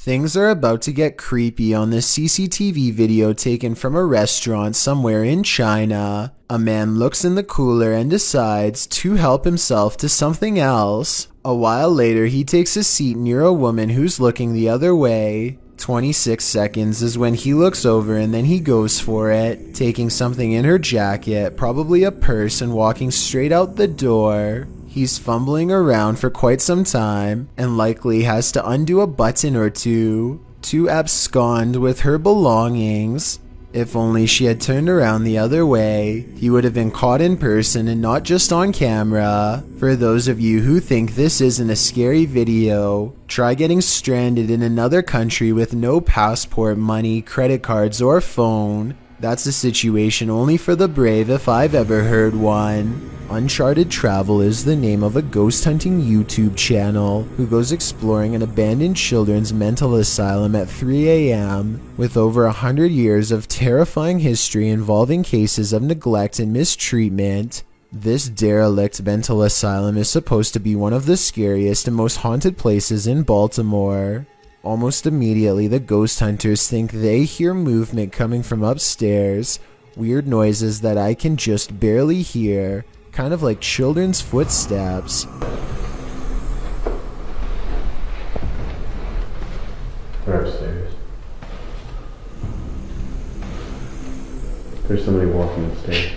Things are about to get creepy on this CCTV video taken from a restaurant somewhere in China. A man looks in the cooler and decides to help himself to something else. A while later, he takes a seat near a woman who's looking the other way. 26 seconds is when he looks over and then he goes for it, taking something in her jacket, probably a purse, and walking straight out the door. He's fumbling around for quite some time and likely has to undo a button or two to abscond with her belongings. If only she had turned around the other way, he would have been caught in person and not just on camera. For those of you who think this isn't a scary video, try getting stranded in another country with no passport, money, credit cards, or phone. That's a situation only for the brave if I've ever heard one. Uncharted Travel is the name of a ghost hunting YouTube channel who goes exploring an abandoned children's mental asylum at 3 a.m. with over 100 years of terrifying history involving cases of neglect and mistreatment. This derelict mental asylum is supposed to be one of the scariest and most haunted places in Baltimore. Almost immediately, the ghost hunters think they hear movement coming from upstairs, weird noises that I can just barely hear, kind of like children's footsteps. They're upstairs. There's somebody walking upstairs.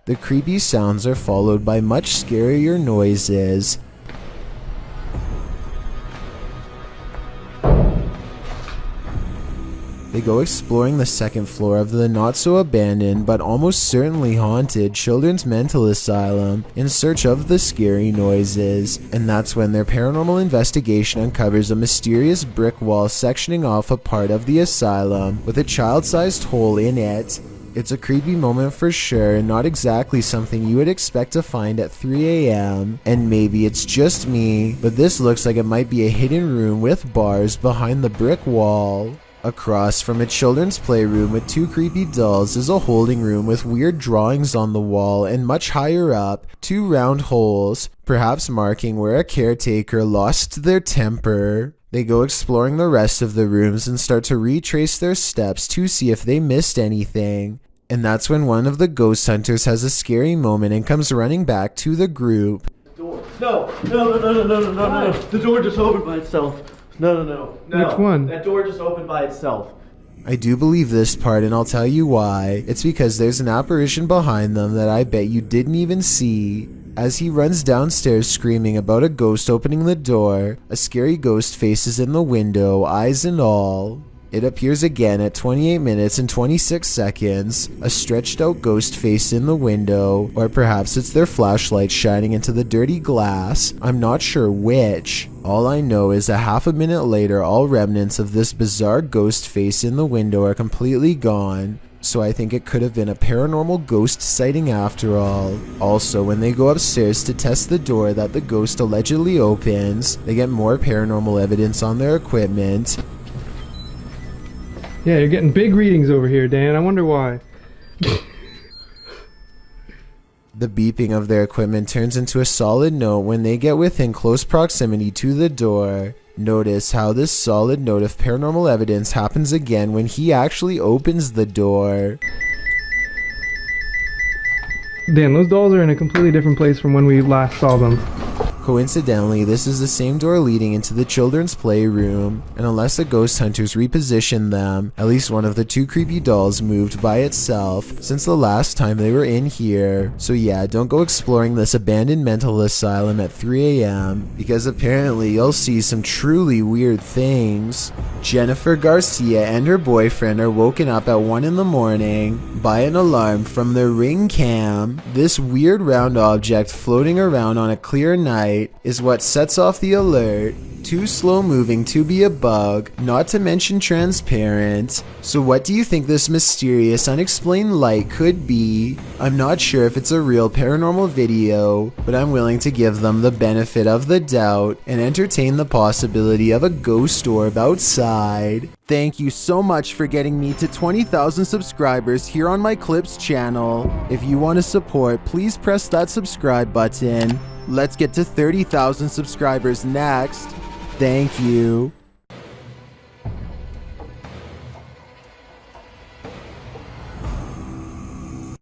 The creepy sounds are followed by much scarier noises. They go exploring the second floor of the not-so-abandoned but almost certainly haunted children's mental asylum in search of the scary noises, and that's when their paranormal investigation uncovers a mysterious brick wall sectioning off a part of the asylum with a child-sized hole in it. It's a creepy moment for sure, and not exactly something you would expect to find at 3 a.m. And maybe it's just me, but this looks like it might be a hidden room with bars behind the brick wall. Across from a children's playroom with two creepy dolls is a holding room with weird drawings on the wall, and much higher up, two round holes, perhaps marking where a caretaker lost their temper. They go exploring the rest of the rooms and start to retrace their steps to see if they missed anything. And that's when one of the ghost hunters has a scary moment and comes running back to the group. No. The door just opened by itself. No. Which one? That door just opened by itself. I do believe this part, and I'll tell you why. It's because there's an apparition behind them that I bet you didn't even see. As he runs downstairs screaming about a ghost opening the door, a scary ghost faces in the window, eyes and all. It appears again at 28 minutes and 26 seconds, a stretched out ghost face in the window, or perhaps it's their flashlight shining into the dirty glass. I'm not sure which. All I know is a half a minute later, all remnants of this bizarre ghost face in the window are completely gone. So I think it could have been a paranormal ghost sighting after all. Also, when they go upstairs to test the door that the ghost allegedly opens, they get more paranormal evidence on their equipment. Yeah, you're getting big readings over here, Dan. I wonder why. The beeping of their equipment turns into a solid note when they get within close proximity to the door. Notice how this solid note of paranormal evidence happens again when he actually opens the door. Dan, those dolls are in a completely different place from when we last saw them. Coincidentally, this is the same door leading into the children's playroom, and unless the ghost hunters repositioned them, at least one of the two creepy dolls moved by itself since the last time they were in here. So yeah, don't go exploring this abandoned mental asylum at 3 a.m. because apparently you'll see some truly weird things. Jennifer Garcia and her boyfriend are woken up at 1 in the morning by an alarm from their Ring cam. This weird round object floating around on a clear night is what sets off the alert. Too slow moving to be a bug, not to mention transparent. So what do you think this mysterious unexplained light could be? I'm not sure if it's a real paranormal video, but I'm willing to give them the benefit of the doubt and entertain the possibility of a ghost orb outside. Thank you so much for getting me to 20,000 subscribers here on my Clips channel. If you want to support, please press that subscribe button. Let's get to 30,000 subscribers next. Thank you.